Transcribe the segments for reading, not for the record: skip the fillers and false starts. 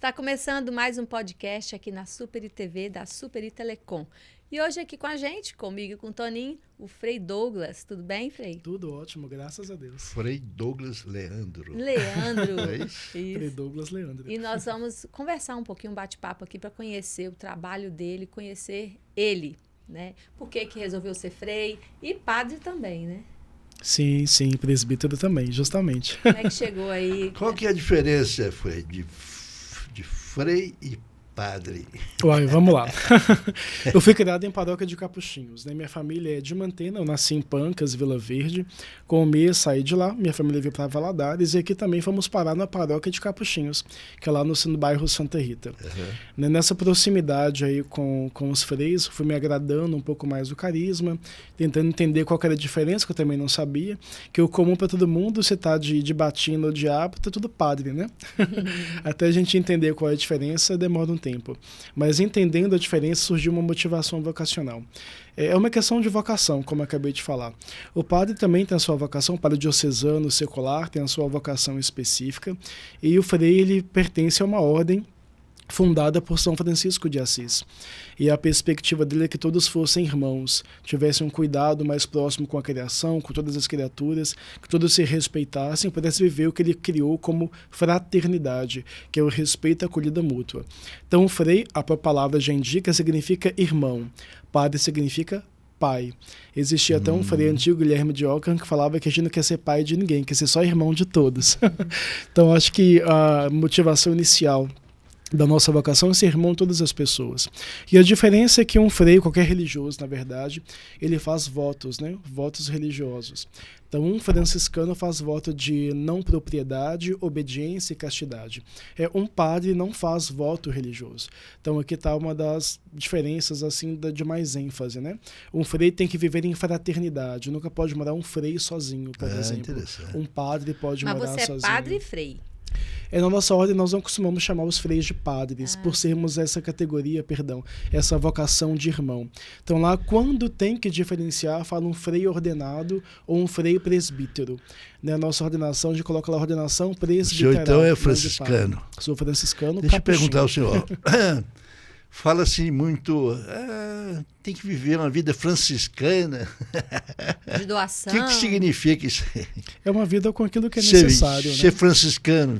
Está começando mais um podcast aqui na Super TV da Super Telecom. E hoje aqui com a gente, comigo e com o Toninho, o Frei Douglas. Tudo bem, Frei? Tudo ótimo, graças a Deus. Frei Douglas Leandro. Leandro. É isso? Frei Douglas Leandro. E nós vamos conversar um pouquinho, um bate-papo aqui para conhecer o trabalho dele, conhecer ele, né? Por que resolveu ser frei e padre também, né? Sim, presbítero também, justamente. Como é que chegou aí? Qual que é a diferença, Frei, de frei e padre? Uai, vamos lá. Eu fui criado em paróquia de Capuchinhos, né? Minha família é de Mantena, eu nasci em Pancas, Vila Verde. Com o mês saí de lá, minha família veio para Valadares e aqui também fomos parar na paróquia de Capuchinhos, que é lá no bairro Santa Rita. Uhum. Nessa proximidade aí com os freis, fui me agradando um pouco mais do carisma, tentando entender qual que era a diferença, que eu também não sabia, que o comum para todo mundo, se tá de batina ou de hábito, é tudo padre, né? Até a gente entender qual é a diferença, demora um tempo. Mas entendendo a diferença, surgiu uma motivação vocacional. É uma questão de vocação, como eu acabei de falar. O padre também tem a sua vocação, o padre diocesano, secular, tem a sua vocação específica, e o frei, ele pertence a uma ordem fundada por São Francisco de Assis. E a perspectiva dele é que todos fossem irmãos, tivessem um cuidado mais próximo com a criação, com todas as criaturas, que todos se respeitassem, pudessem viver o que ele criou como fraternidade, que é o respeito e a acolhida mútua. Então o frei, a própria palavra já indica, significa irmão. Padre significa pai. Existia até um frei antigo, Guilherme de Ockham, que falava que a gente não quer ser pai de ninguém, quer ser só irmão de todos. Então acho que a motivação inicial da nossa vocação é ser irmão de todas as pessoas. E a diferença é que um frei, qualquer religioso, na verdade, ele faz votos, né? Votos religiosos. Então, um franciscano faz voto de não propriedade, obediência e castidade. Um padre não faz voto religioso. Então, aqui está uma das diferenças assim, de mais ênfase, né? Um frei tem que viver em fraternidade. Nunca pode morar um frei sozinho, por exemplo. Um padre pode morar sozinho. Mas você é padre e frei? Na nossa ordem, nós não costumamos chamar os freis de padres, por sermos essa categoria, essa vocação de irmão. Então lá, quando tem que diferenciar, fala um frei ordenado ou um frei presbítero. Na nossa ordenação, a gente coloca lá a ordenação presbiteral. O senhor então é franciscano? Sou franciscano. Deixa eu perguntar ao senhor. Fala-se muito, tem que viver uma vida franciscana. De doação. O que significa isso? É uma vida com aquilo que é necessário. Ser franciscano,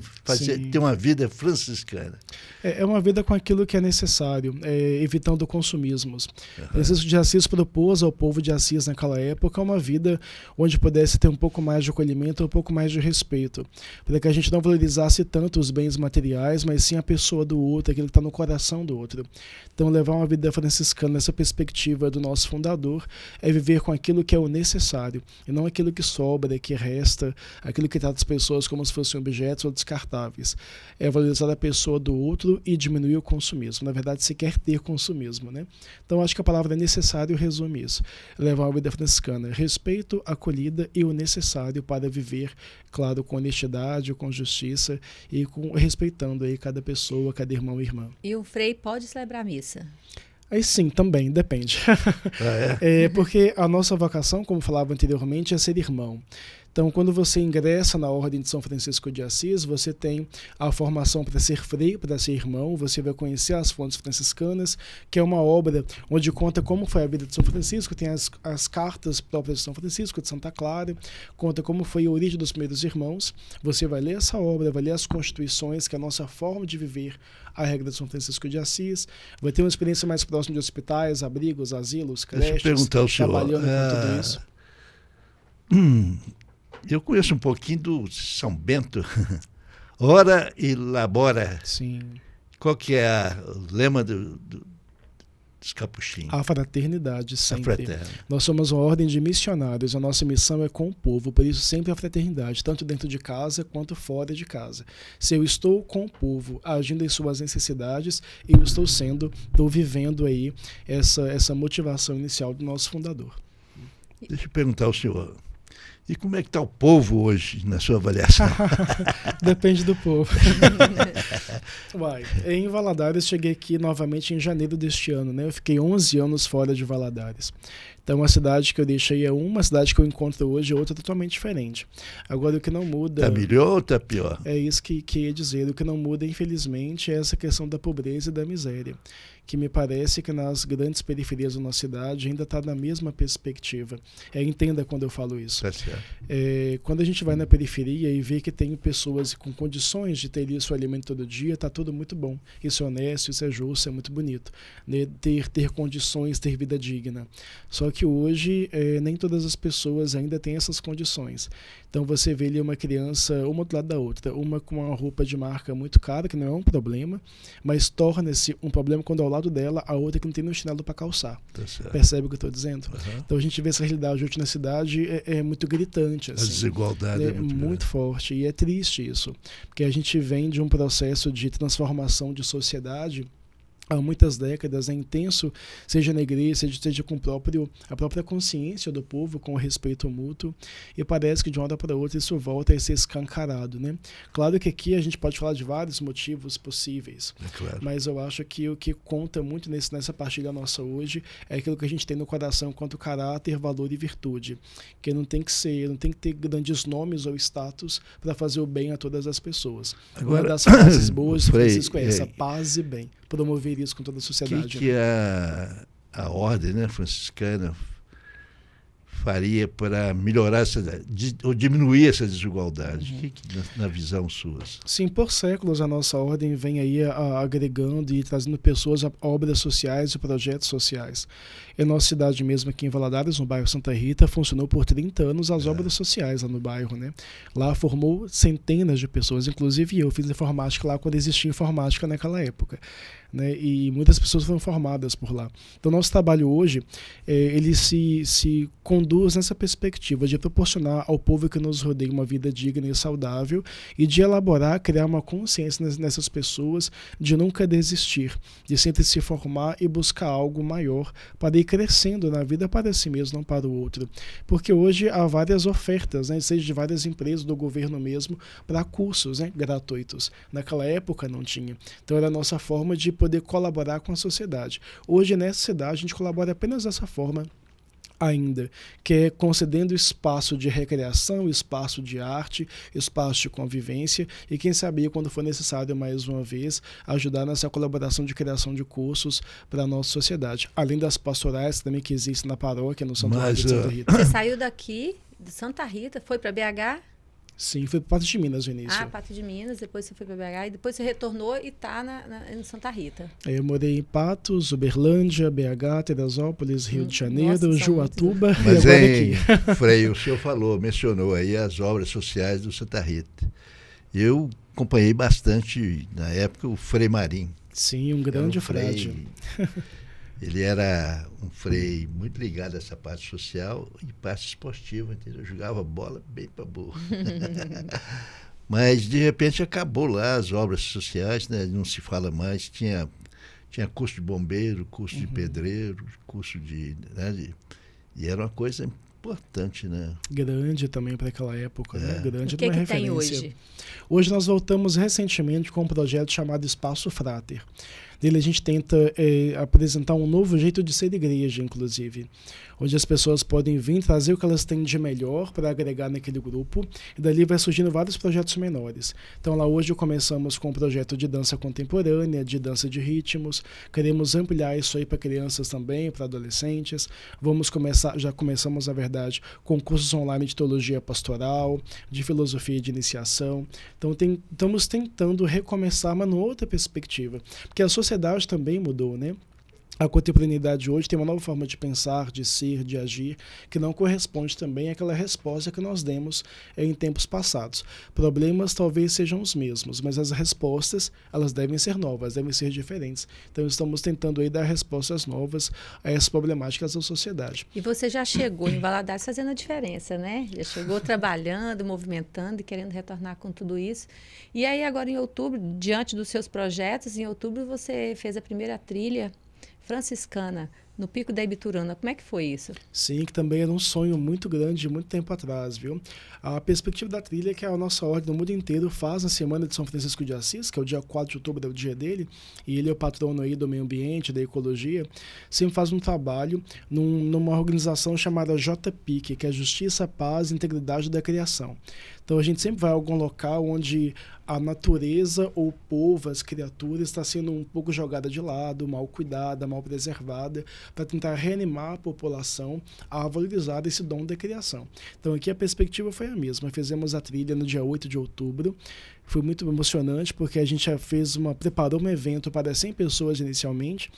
ter uma vida franciscana. É uma vida com aquilo que é necessário, evitando consumismos. Francisco de Assis propôs ao povo de Assis naquela época uma vida onde pudesse ter um pouco mais de acolhimento, um pouco mais de respeito, para que a gente não valorizasse tanto os bens materiais, mas sim a pessoa do outro, aquilo que está no coração do outro. Então, levar uma vida franciscana nessa perspectiva do nosso fundador é viver com aquilo que é o necessário, e não aquilo que sobra, que resta, aquilo que trata as pessoas como se fossem objetos ou descartáveis. É valorizar a pessoa do outro e diminuir o consumismo. Na verdade, se quer ter consumismo, né? Então, acho que a palavra necessário resume isso. Levar uma vida franciscana, respeito, acolhida e o necessário para viver, claro, com honestidade, com justiça e respeitando aí cada pessoa, cada irmão e irmã. E o frei pode celebrar a missa? Aí sim, também, depende. Porque a nossa vocação, como falava anteriormente, é ser irmão. Então, quando você ingressa na Ordem de São Francisco de Assis, você tem a formação para ser frei, para ser irmão, você vai conhecer as fontes franciscanas, que é uma obra onde conta como foi a vida de São Francisco, tem as cartas próprias de São Francisco, de Santa Clara, conta como foi a origem dos primeiros irmãos. Você vai ler essa obra, vai ler as constituições, que é a nossa forma de viver a regra de São Francisco de Assis, vai ter uma experiência mais próxima de hospitais, abrigos, asilos, creches, deixa eu perguntar ao senhor, trabalhando com tudo isso. Eu conheço um pouquinho do São Bento. Ora e labora. Sim. Qual que é o lema dos capuchinhos? A fraternidade, sempre. A Nós somos uma ordem de missionários, a nossa missão é com o povo, por isso sempre a fraternidade, tanto dentro de casa quanto fora de casa. Se eu estou com o povo, agindo em suas necessidades, eu estou vivendo aí essa motivação inicial do nosso fundador. Deixa eu perguntar ao senhor. E como é que está o povo hoje, na sua avaliação? Depende do povo. Uai, em Valadares, cheguei aqui novamente em janeiro deste ano, né? Eu fiquei 11 anos fora de Valadares. Então, a cidade que eu deixei é uma, cidade que eu encontro hoje é outra totalmente diferente. Agora, o que não muda... Está melhor ou está pior? É isso que ia dizer. O que não muda, infelizmente, é essa questão da pobreza e da miséria, que me parece que nas grandes periferias da nossa cidade ainda está na mesma perspectiva. Entenda quando eu falo isso. Tá certo. Quando a gente vai na periferia e vê que tem pessoas com condições de ter ali seu alimento todo dia, está tudo muito bom. Isso é honesto, isso é justo, é muito bonito. Né? Ter condições, ter vida digna. Só que hoje nem todas as pessoas ainda têm essas condições. Então você vê ali uma criança, uma do lado da outra, uma com uma roupa de marca muito cara, que não é um problema, mas torna-se um problema quando ao lado dela a outra que não tem nem um chinelo para calçar. Tá certo. Percebe o que eu estou dizendo? Uhum. Então a gente vê essa realidade hoje na cidade é muito gritante. Assim, a desigualdade é muito forte. E é triste isso, porque a gente vem de um processo de transformação de sociedade há muitas décadas, é intenso, seja na igreja, seja com a própria consciência do povo, com o respeito mútuo, e parece que de uma hora para outra isso volta a ser escancarado, né? Claro que aqui a gente pode falar de vários motivos possíveis, claro. Mas eu acho que o que conta muito nessa partilha nossa hoje é aquilo que a gente tem no coração quanto caráter, valor e virtude, que não tem que ter grandes nomes ou status para fazer o bem a todas as pessoas. Agora, uma das frases boas de Francisco é essa: paz e bem. Promover isso com toda a sociedade. O que a ordem, né, franciscana faria para melhorar ou diminuir essa desigualdade? Uhum. Que na visão sua? Sim, por séculos a nossa ordem vem aí agregando e trazendo pessoas a obras sociais e projetos sociais. Em nossa cidade mesmo, aqui em Valadares, no bairro Santa Rita, funcionou por 30 anos as obras sociais lá no bairro, né? Lá formou centenas de pessoas, inclusive eu fiz informática lá quando existia informática naquela época. Né, e muitas pessoas foram formadas por lá. Então, nosso trabalho hoje, ele se conduz nessa perspectiva de proporcionar ao povo que nos rodeia uma vida digna e saudável e de elaborar, criar uma consciência nessas pessoas de nunca desistir, de sempre se formar e buscar algo maior para ir crescendo na vida para si mesmo, não para o outro. Porque hoje há várias ofertas, né, seja de várias empresas, do governo mesmo, para cursos, né, gratuitos. Naquela época não tinha. Então, era a nossa forma de poder colaborar com a sociedade. Hoje, nessa cidade, a gente colabora apenas dessa forma ainda, que é concedendo espaço de recreação, espaço de arte, espaço de convivência e, quem sabe, quando for necessário, mais uma vez, ajudar nessa colaboração de criação de cursos para a nossa sociedade. Além das pastorais também que existem na paróquia, no Santuário de Santa Rita. Você saiu daqui, de Santa Rita, foi para BH? Sim, foi para Patos de Minas no início. Patos de Minas, depois você foi para BH e depois você retornou e está em Santa Rita. Eu morei em Patos, Uberlândia, BH, Teresópolis, Rio de Janeiro, Juatuba e Mas agora aqui. Frei, o senhor mencionou aí as obras sociais do Santa Rita. Eu acompanhei bastante, na época, o Frei Marim. Sim, um grande frade. Ele era um frei muito ligado a essa parte social e parte esportiva, entendeu? Jogava bola bem para burro. Mas, de repente, acabou lá as obras sociais, né? Não se fala mais. Tinha curso de bombeiro, curso de pedreiro, curso de... E era uma coisa importante, né? Grande também para aquela época, né? Grande. O que uma tem referência. hoje? Hoje nós voltamos recentemente com um projeto chamado Espaço Frater. Nele a gente tenta apresentar um novo jeito de ser igreja, inclusive, onde as pessoas podem vir trazer o que elas têm de melhor para agregar naquele grupo, e dali vai surgindo vários projetos menores. Então lá hoje começamos com um projeto de dança contemporânea, de dança de ritmos, queremos ampliar isso aí para crianças também, para adolescentes. Já começamos, na verdade, com cursos online de teologia pastoral, de filosofia de iniciação. Então estamos tentando recomeçar, mas numa outra perspectiva, porque a sociedade também mudou, né? A contemporaneidade hoje tem uma nova forma de pensar, de ser, de agir, que não corresponde também àquela resposta que nós demos em tempos passados. Problemas talvez sejam os mesmos, mas as respostas, elas devem ser novas, devem ser diferentes. Então estamos tentando aí dar respostas novas a essas problemáticas da sociedade. E você já chegou em Valadares fazendo a diferença, né? Já chegou trabalhando, movimentando e querendo retornar com tudo isso. E aí agora em outubro, diante dos seus projetos, em outubro você fez a primeira trilha franciscana no Pico da Ibituruna. Como é que foi isso? Sim, que também era um sonho muito grande de muito tempo atrás, viu? A perspectiva da trilha é que a nossa ordem no mundo inteiro faz na Semana de São Francisco de Assis, que é o dia 4 de outubro, é o dia dele, e ele é o patrono aí do meio ambiente, da ecologia, sempre faz um trabalho numa organização chamada JPIC, que é Justiça, Paz e Integridade da Criação. Então a gente sempre vai a algum local onde a natureza ou o povo, as criaturas, está sendo um pouco jogada de lado, mal cuidada, mal preservada, para tentar reanimar a população a valorizar esse dom da criação. Então aqui a perspectiva foi a mesma. Fizemos a trilha no dia 8 de outubro. Foi muito emocionante porque a gente já preparou um evento para 100 pessoas inicialmente.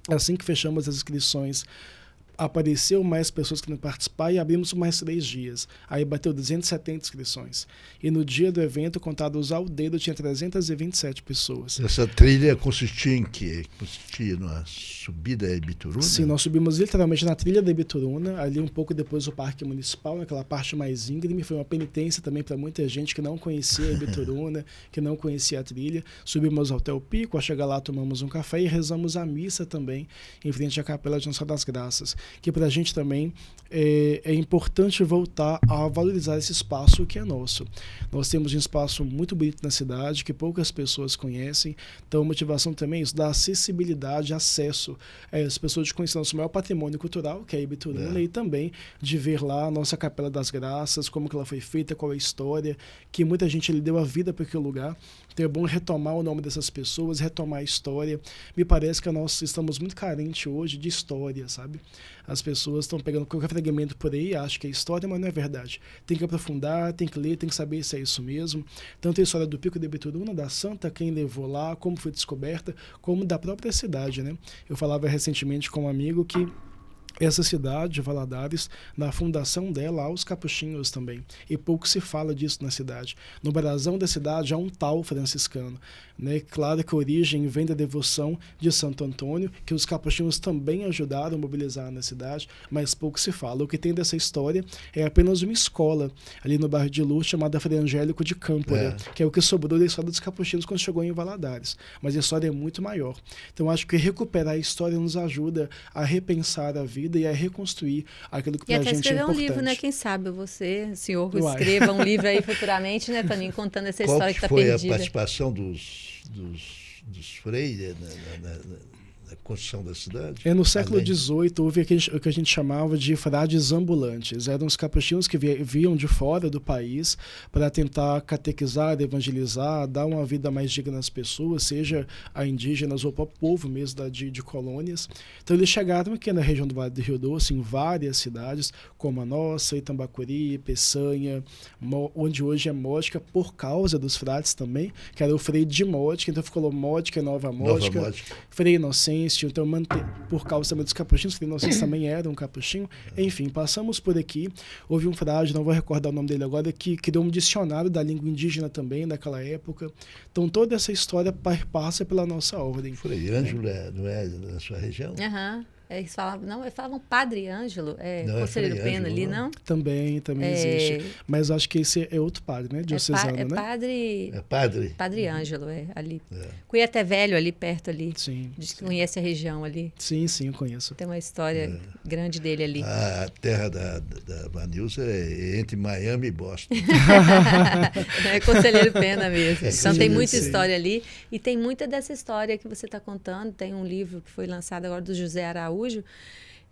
Assim que fechamos as inscrições, apareceu mais pessoas querendo participar e abrimos mais 3 dias. Aí bateu 270 inscrições. E no dia do evento, contados ao dedo, tinha 327 pessoas. Essa trilha consistia em quê? Consistia numa subida a Ibituruna? Sim, nós subimos literalmente na trilha da Ibituruna, ali um pouco depois do Parque Municipal, naquela parte mais íngreme. Foi uma penitência também para muita gente que não conhecia a Ibituruna, que não conhecia a trilha. Subimos até o pico, ao chegar lá tomamos um café e rezamos a missa também, em frente à Capela de Nossa Senhora das Graças. Que para a gente também é importante voltar a valorizar esse espaço que é nosso. Nós temos um espaço muito bonito na cidade, que poucas pessoas conhecem, então a motivação também é isso, da acessibilidade, acesso às pessoas de conhecer nosso maior patrimônio cultural, que é a Ibituruna, e também de ver lá a nossa Capela das Graças, como que ela foi feita, qual é a história, que muita gente ele deu a vida para aquele lugar. Então é bom retomar o nome dessas pessoas, retomar a história. Me parece que nós estamos muito carentes hoje de história, sabe? As pessoas estão pegando qualquer fragmento por aí, acham que é história, mas não é verdade. Tem que aprofundar, tem que ler, tem que saber se é isso mesmo. Tanto a história do Pico da Ibituruna, da Santa, quem levou lá, como foi descoberta, como da própria cidade, né? Eu falava recentemente com um amigo que essa cidade, Valadares, na fundação dela há os capuchinhos também. E pouco se fala disso na cidade. No brasão da cidade há um tal franciscano. Né? Claro que a origem vem da devoção de Santo Antônio, que os capuchinhos também ajudaram a mobilizar na cidade, mas pouco se fala. O que tem dessa história é apenas uma escola, ali no bairro de Luz, chamada Frei Angélico de Câmpora, que é o que sobrou da história dos capuchinhos quando chegou em Valadares. Mas a história é muito maior. Então acho que recuperar a história nos ajuda a repensar a vida e a reconstruir aquilo que pra gente é importante. E até escrever um livro, né? Quem sabe você, senhor, escreva um livro aí futuramente, né, Toninho, contando essa história que está perdida. Qual foi a participação dos freiras na construção da cidade? No século XVIII houve o que a gente chamava de frades ambulantes. Eram os capuchinhos que vinham de fora do país para tentar catequizar, evangelizar, dar uma vida mais digna às pessoas, seja a indígenas ou para o povo mesmo de colônias. Então eles chegaram aqui na região do Vale do Rio Doce, em várias cidades, como a nossa, Itambacuri, Peçanha, onde hoje é Módica, por causa dos frades também, que era o Frei de Módica, então ficou Módica, Nova Módica, Frei Inocêncio. Então, por causa também dos capuchinhos, que vocês também eram um capuchinho. Enfim, passamos por aqui. Houve um frade, não vou recordar o nome dele agora, que criou um dicionário da língua indígena também, naquela época. Então, toda essa história passa pela nossa ordem. Frei Ângelo não é da sua região? Aham. Eles falavam Padre Ângelo, Conselheiro Pena ali, não? Também existe. Mas acho que esse é outro padre, né? Diocesano, né? Padre Ângelo, ali. Cuiaté Velho, ali perto ali. Sim. Diz que conhece a região ali. Sim, eu conheço. Tem uma história grande dele ali. A terra da Vanilza é entre Miami e Boston. É Conselheiro Pena mesmo. Então tem muita história ali. E tem muita dessa história que você está contando. Tem um livro que foi lançado agora do José Araújo.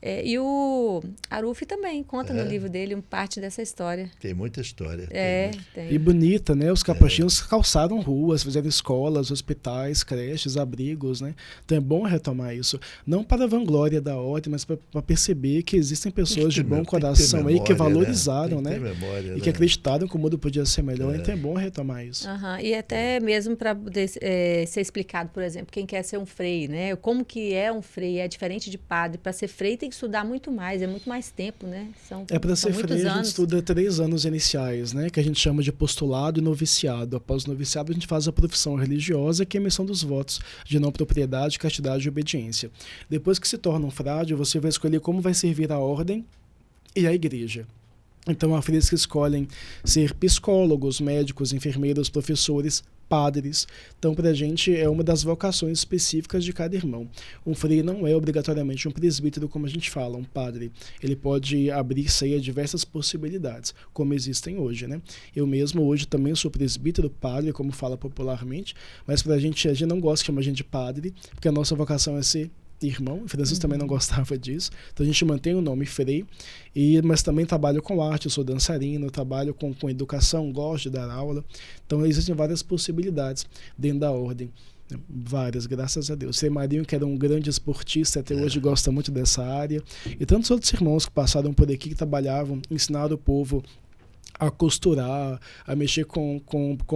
E o Aruf também conta no livro dele parte dessa história. Tem muita história. Tem. E bonita, né? Os capuchinhos calçaram ruas, fizeram escolas, hospitais, creches, abrigos, né? Então é bom retomar isso. Não para a vanglória da ordem, mas para perceber que existem pessoas de bom coração memória, aí que valorizaram, né? Memória, e que acreditaram que o mundo podia ser melhor. Então é bom retomar isso. E até mesmo para poder ser explicado, por exemplo, quem quer ser um frei, né? Como que é um frei? É diferente de padre. Para ser frei tem que estudar muito mais, é muito mais tempo, né? Para ser frei, a gente estuda 3 anos iniciais, né? Que a gente chama de apostolado e noviciado. Após o noviciado, a gente faz a profissão religiosa, que é a emissão dos votos de não propriedade, castidade e obediência. Depois que se torna um frade, você vai escolher como vai servir a ordem e a igreja. Então, há freiras que escolhem ser psicólogos, médicos, enfermeiros, professores, padres. Então, para a gente, é uma das vocações específicas de cada irmão. Um frei não é obrigatoriamente um presbítero, como a gente fala, um padre. Ele pode abrir-se aí a diversas possibilidades, como existem hoje, né? Eu mesmo hoje também sou presbítero, padre, como fala popularmente, mas a gente não gosta de chamar a gente de padre, porque a nossa vocação é ser irmão. Francisco também não gostava disso, então a gente mantém o nome frei, mas também trabalho com arte, eu sou dançarino, trabalho com educação, gosto de dar aula, então existem várias possibilidades dentro da ordem, várias, graças a Deus. Frei Marinho, que era um grande esportista, até hoje gosta muito dessa área, e tantos outros irmãos que passaram por aqui, que trabalhavam, ensinaram o povo a costurar, a mexer com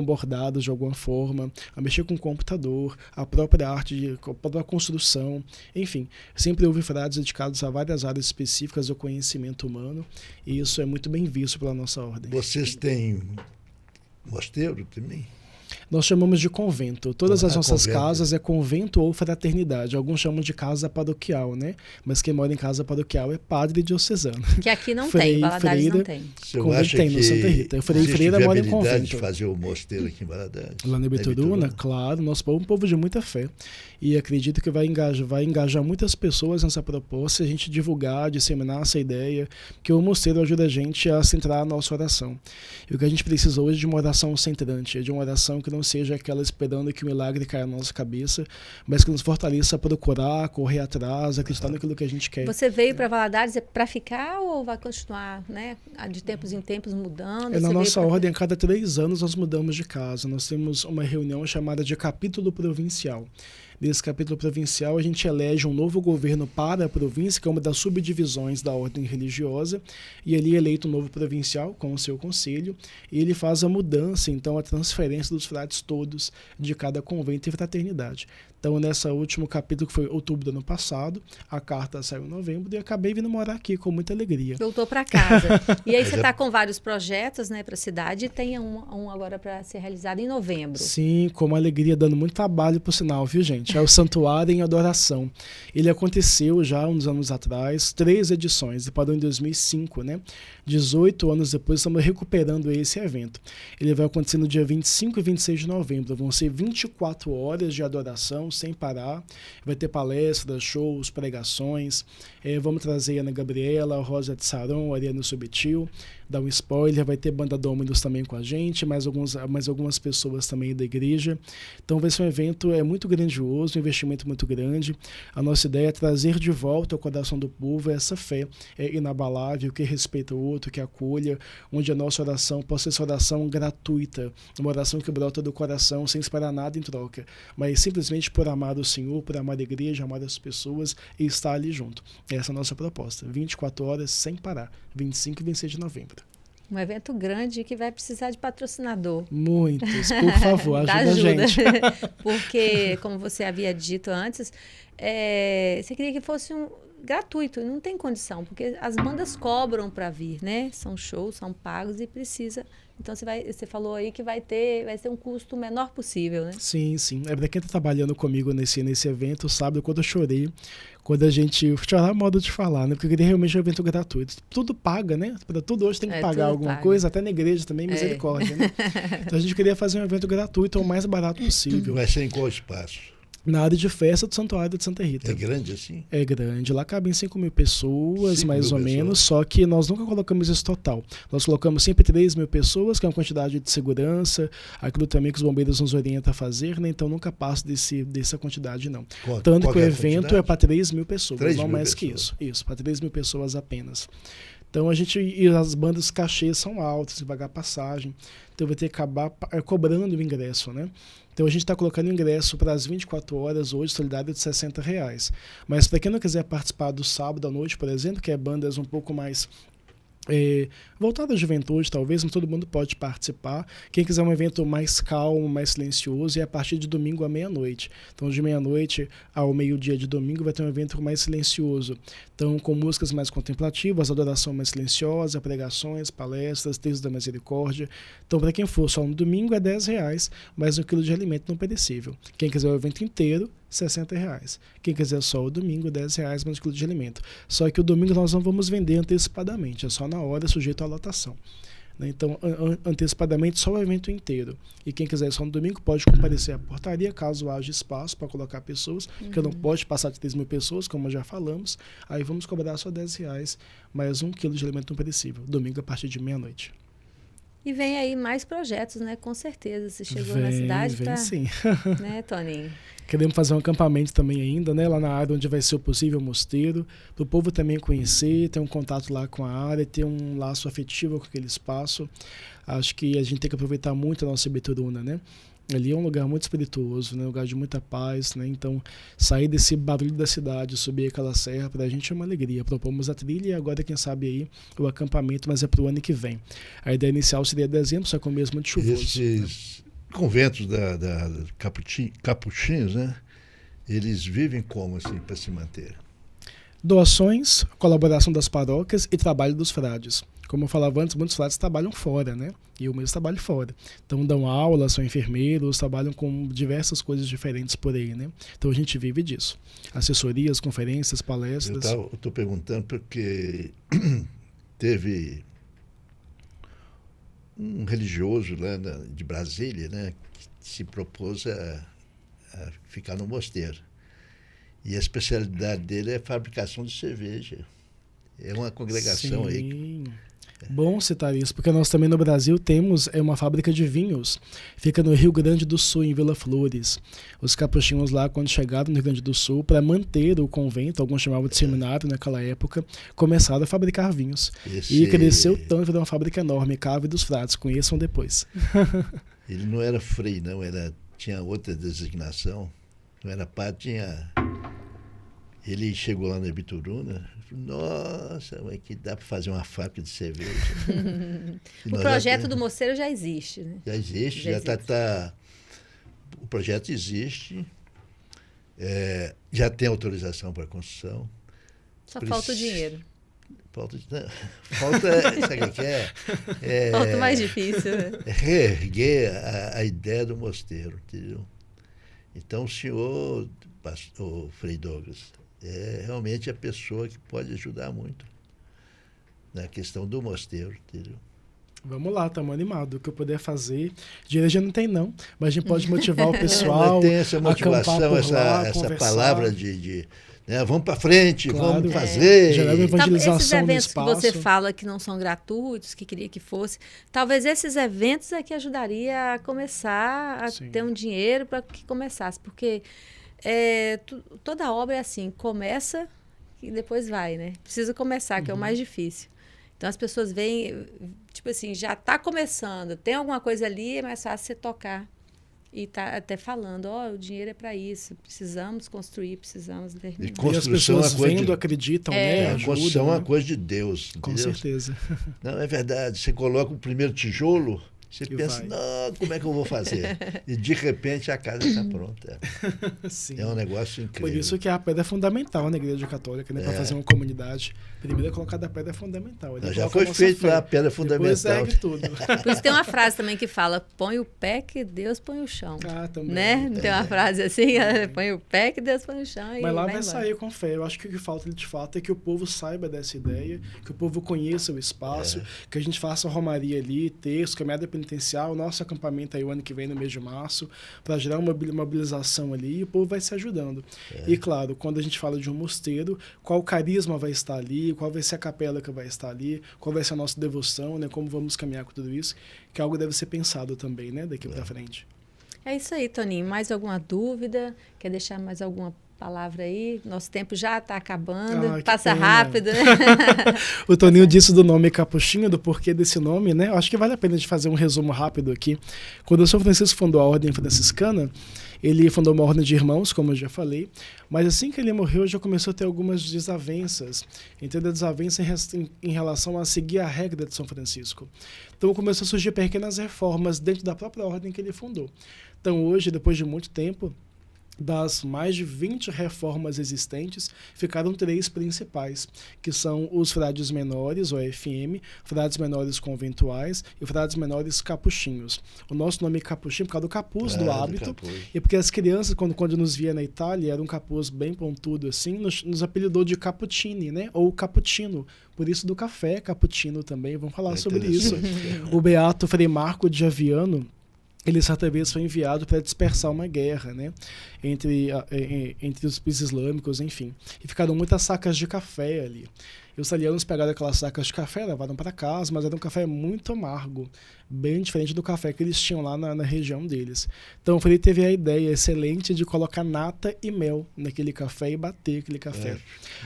bordados de alguma forma, a mexer com computador, a própria arte, a própria construção, enfim, sempre houve frades dedicados a várias áreas específicas do conhecimento humano, e isso é muito bem visto pela nossa ordem. Vocês têm mosteiro também? Nós chamamos de convento. Todas as nossas casas é convento ou fraternidade. Alguns chamam de casa paroquial, né? Mas quem mora em casa paroquial é padre diocesano. Que aqui não tem, Valadares não tem. Convento tem no Santa Rita. Frei e freira mora em convento. De fazer o mosteiro aqui em Valadares? Lá na Bituruna, claro. Nosso povo é um povo de muita fé. E acredito que vai engajar muitas pessoas nessa proposta, a gente divulgar, disseminar essa ideia, que o mosteiro ajuda a gente a centrar a nossa oração. E o que a gente precisa hoje é de uma oração centrante, de uma oração que não seja aquela esperando que o milagre caia na nossa cabeça, mas que nos fortaleça a procurar, correr atrás, acreditar naquilo que a gente quer. Você veio para Valadares para ficar ou vai continuar, né, de tempos em tempos mudando? Na nossa ordem, a cada 3 anos nós mudamos de casa. Nós temos uma reunião chamada de capítulo provincial. Nesse capítulo provincial, a gente elege um novo governo para a província, que é uma das subdivisões da ordem religiosa, e ali é eleito um novo provincial com o seu conselho, e ele faz a mudança, então, a transferência dos frades todos de cada convento e fraternidade. Então, nesse último capítulo, que foi outubro do ano passado, a carta saiu em novembro e acabei vindo morar aqui com muita alegria. Voltou para casa. E aí você está com vários projetos, né, para a cidade, e tem um agora para ser realizado em novembro. Sim, com uma alegria, dando muito trabalho, por sinal, viu, gente? É o Santuário em Adoração. Ele aconteceu já uns anos atrás, 3 edições, e parou em 2005, né? 18 anos depois, estamos recuperando esse evento. Ele vai acontecer no dia 25 e 26 de novembro. Vão ser 24 horas de adoração, sem parar. Vai ter palestras, shows, pregações. Vamos trazer a Ana Gabriela, a Rosa de Saron, a Ariana Subtil. Dar um spoiler, vai ter banda Dominus também com a gente, mais algumas pessoas também da igreja. Então vai ser um evento muito grandioso, um investimento muito grande. A nossa ideia é trazer de volta ao coração do povo essa fé inabalável, que respeita o outro, que acolha, onde a nossa oração possa ser essa oração gratuita, uma oração que brota do coração sem esperar nada em troca, mas simplesmente por amar o Senhor, por amar a igreja, amar as pessoas e estar ali junto. Essa é a nossa proposta, 24 horas sem parar, 25 e 26 de novembro. Um evento grande que vai precisar de patrocinador. Muitos, por favor, ajuda a gente. Porque, como você havia dito antes, você queria que fosse gratuito, e não tem condição, porque as bandas cobram para vir, né? São shows, são pagos e precisa. Então você falou aí que vai ser um custo o menor possível, né? Sim, sim. Para quem está trabalhando comigo nesse evento, sabe o quanto eu chorei. Quando a gente... Chorar é modo de falar, né? Porque eu queria realmente um evento gratuito. Tudo paga, né? Para tudo hoje tem que pagar alguma coisa, até na igreja também, misericórdia, né? Então a gente queria fazer um evento gratuito o mais barato possível. Vai ser em qual espaço? Na área de festa do Santuário de Santa Rita. É grande assim? É grande. Lá cabem 5.000 pessoas, mais ou menos, só que nós nunca colocamos isso total. Nós colocamos sempre 3.000 pessoas, que é uma quantidade de segurança, aquilo também que os bombeiros nos orientam a fazer, né? Então nunca passa dessa quantidade, não. Tanto que o evento é para 3.000 pessoas, não mais que isso. Isso, para 3.000 pessoas apenas. Então e as bandas cachês são altas, pagar passagem, então vai ter que acabar cobrando o ingresso, né? Então a gente está colocando o ingresso para as 24 horas hoje, solidário de R$60. Mas para quem não quiser participar do sábado à noite, por exemplo, que é bandas um pouco mais voltado à juventude, talvez, mas todo mundo pode participar. Quem quiser um evento mais calmo, mais silencioso, é a partir de domingo à meia-noite. Então, de meia-noite ao meio-dia de domingo vai ter um evento mais silencioso. Então, com músicas mais contemplativas, adoração mais silenciosa, pregações, palestras, textos da misericórdia. Então, para quem for só no domingo é R$10, mais 1 quilo de alimento não perecível. Quem quiser o evento inteiro, R$60. Quem quiser só o domingo, R$10 mais 1 quilo de alimento. Só que o domingo nós não vamos vender antecipadamente, é só na hora, sujeito à lotação. né? Então, antecipadamente, só o evento inteiro. E quem quiser só no domingo pode comparecer à portaria, caso haja espaço para colocar pessoas, que não pode passar de 3.000 pessoas, como já falamos. Aí vamos cobrar só R$10, mais 1 quilo de alimento não perecível, domingo a partir de meia-noite. E vem aí mais projetos, né? Com certeza. Você chegou na cidade vem sim. Né, Toninho? Queremos fazer um acampamento também ainda, né? Lá na área onde vai ser o possível mosteiro, para o povo também conhecer, ter um contato lá com a área, ter um laço afetivo com aquele espaço. Acho que a gente tem que aproveitar muito a nossa Ibituruna, né? Ali é um lugar muito espirituoso, né? Um lugar de muita paz, né? Então, sair desse barulho da cidade, subir aquela serra, para a gente é uma alegria. Propomos a trilha e agora, quem sabe, aí o acampamento, mas é para o ano que vem. A ideia inicial seria dezembro, só que o mês muito chuvoso. Esses conventos da capuchinhos, né? Eles vivem como, assim, para se manter? Doações, colaboração das paróquias e trabalho dos frades. Como eu falava antes, muitos frades trabalham fora, né? E eu mesmo trabalho fora. Então dão aula, são enfermeiros, trabalham com diversas coisas diferentes por aí, né? Então a gente vive disso. Assessorias, conferências, palestras. Eu estou perguntando porque teve um religioso lá de Brasília, né? Que se propôs a ficar no mosteiro. E a especialidade dele é a fabricação de cerveja. É uma congregação aí. Sim. Bom citar isso, porque nós também no Brasil temos uma fábrica de vinhos. Fica no Rio Grande do Sul, em Vila Flores. Os capuchinhos lá, quando chegaram no Rio Grande do Sul, para manter o convento, alguns chamavam de seminário naquela época, começaram a fabricar vinhos. E cresceu tanto, virou uma fábrica enorme, Cave dos Frades. Conheçam depois. Ele não era frei, não. Tinha outra designação. Não era padre, tinha... Ele chegou lá na Ibituruna, nossa, mas que dá para fazer uma fábrica de cerveja. O projeto do mosteiro já existe, né? Já existe, o projeto existe, já tem autorização para construção. Só falta o dinheiro. Falta, sabe o que é? Falta o mais difícil, né? Reerguer a ideia do mosteiro, entendeu? Então, o senhor, o Frei Douglas, é realmente a pessoa que pode ajudar muito na questão do mosteiro, entendeu? Vamos lá, estamos animados. O que eu puder fazer. Dinheiro já não tem, não. Mas a gente pode motivar o pessoal. Tem essa motivação, essa palavra de né, vamos para frente, claro, vamos fazer. Gerar uma evangelização esses eventos no espaço. Que você fala que não são gratuitos, que queria que fosse, talvez esses eventos é que ajudaria a começar a ter um dinheiro para que começasse. Porque toda obra é assim, começa e depois vai, né? Precisa começar, que é o mais difícil. Então as pessoas veem, tipo assim, já está começando, tem alguma coisa ali, é mais fácil você tocar. E tá até falando, o dinheiro é para isso, precisamos construir, precisamos terminar. E as pessoas vendo, acreditam, né? A construção é uma coisa de Deus. Com certeza. Não, é verdade. Você coloca o primeiro tijolo, você pensa, não, como é que eu vou fazer? E de repente a casa está pronta. Sim. É um negócio incrível. Por isso que a pedra é fundamental na Igreja Católica, né? Para fazer uma comunidade. Primeiro é colocar a pedra fundamental. Já foi feito a pedra fundamental. Depois segue tudo. Por isso tem uma frase também que fala, põe o pé que Deus põe o chão. Também. Né? Tem uma frase assim, põe o pé que Deus põe o chão. Mas lá vai sair com fé. Eu acho que o que falta de fato é que o povo saiba dessa ideia, que o povo conheça o espaço, que a gente faça a romaria ali, texto, caminhada penitencial, nosso acampamento aí o ano que vem, no mês de março, para gerar uma mobilização ali, e o povo vai se ajudando. E claro, quando a gente fala de um mosteiro, qual carisma vai estar ali, qual vai ser a capela que vai estar ali, qual vai ser a nossa devoção, né? Como vamos caminhar com tudo isso, que algo deve ser pensado também, né? Daqui para frente. É isso aí, Toninho. Mais alguma dúvida? Quer deixar mais alguma palavra aí? Nosso tempo já está acabando. Passa rápido, né? O Toninho disse do nome Capuchinho, do porquê desse nome, né? Eu acho que vale a pena de fazer um resumo rápido aqui. Quando o São Francisco fundou a Ordem Franciscana, ele fundou uma ordem de irmãos, como eu já falei, mas assim que ele morreu já começou a ter algumas desavenças, entendeu? Desavença em relação a seguir a regra de São Francisco. Então começou a surgir pequenas reformas dentro da própria ordem que ele fundou. Então hoje, depois de muito tempo, Das mais de 20 reformas existentes, ficaram 3 principais, que são os frades menores, ou FM, frades menores conventuais e frades menores capuchinhos. O nosso nome é capuchinho por causa do capuz do hábito, e porque as crianças, quando nos via na Itália, era um capuz bem pontudo assim, nos apelidou de cappuccini, né? Ou cappuccino, por isso do café cappuccino também, vamos falar sobre isso. O beato Frei Marco de Aviano, ele certa vez foi enviado para dispersar uma guerra, né, entre os países islâmicos, enfim. E ficaram muitas sacas de café ali. E os italianos pegaram aquelas sacas de café, levaram para casa, mas era um café muito amargo, bem diferente do café que eles tinham lá na região deles. Então o Frei teve a ideia excelente de colocar nata e mel naquele café e bater aquele café.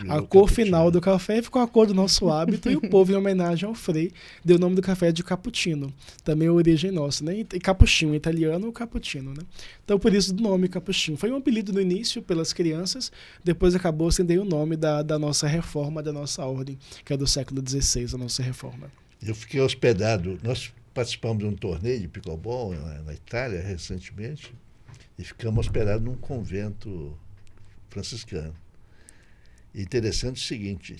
A cor final do café ficou a cor do nosso hábito, e o povo, em homenagem ao Frei, deu o nome do café de cappuccino. Também a origem nossa, né? E cappuccino, em italiano, o cappuccino, né? Então por isso do nome cappuccino. Foi um apelido no início pelas crianças, depois acabou sendo o nome da nossa reforma, da nossa ordem, que é do século XVI, a nossa reforma. Eu fiquei hospedado, nós participamos de um torneio de pickleball na Itália recentemente, e ficamos hospedados num convento franciscano. E interessante o seguinte,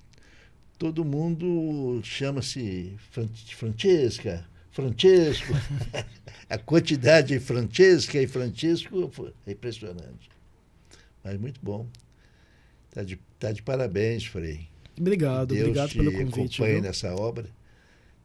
todo mundo chama-se Francesca, Francesco. A quantidade de Francesca e Francisco é impressionante. Mas muito bom. Tá de parabéns, Frei. Obrigado pelo convite. Acompanhe nessa obra.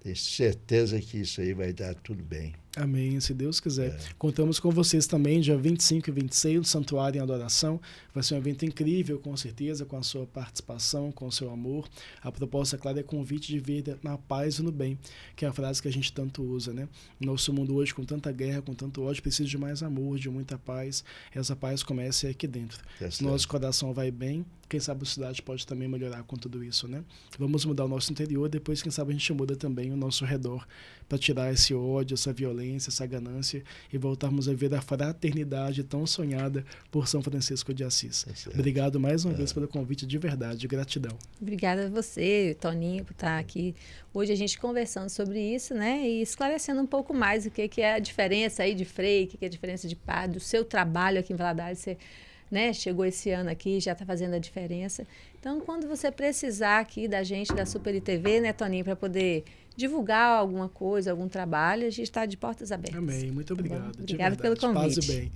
Tenho certeza que isso aí vai dar tudo bem. Amém, se Deus quiser. Contamos com vocês também, dia 25 e 26, no Santuário em Adoração. Vai ser um evento incrível, com certeza, com a sua participação, com o seu amor. A proposta, claro, é convite de vida na paz e no bem, que é a frase que a gente tanto usa, né? Nosso mundo hoje, com tanta guerra, com tanto ódio, precisa de mais amor, de muita paz. E essa paz começa aqui dentro. Se nosso coração vai bem, quem sabe a cidade pode também melhorar com tudo isso, né? Vamos mudar o nosso interior, depois quem sabe a gente muda também o nosso redor, para tirar esse ódio, essa violência, essa ganância, e voltarmos a ver a fraternidade tão sonhada por São Francisco de Assis. Obrigado mais uma vez pelo convite, de verdade, gratidão. Obrigada a você, Toninho, por estar aqui hoje a gente conversando sobre isso, né, e esclarecendo um pouco mais o que é a diferença aí de Frei, o que é a diferença de padre, do seu trabalho aqui em Valadares. Você, né, chegou esse ano aqui, já está fazendo a diferença. Então, quando você precisar aqui da gente, da Super ITV, né, Toninho, para poder divulgar alguma coisa, algum trabalho, a gente está de portas abertas. Amém, muito obrigado. Tá, obrigada pelo convite. Paz e bem.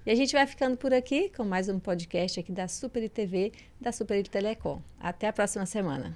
E a gente vai ficando por aqui com mais um podcast aqui da Super ITV, da Super Telecom. Até a próxima semana.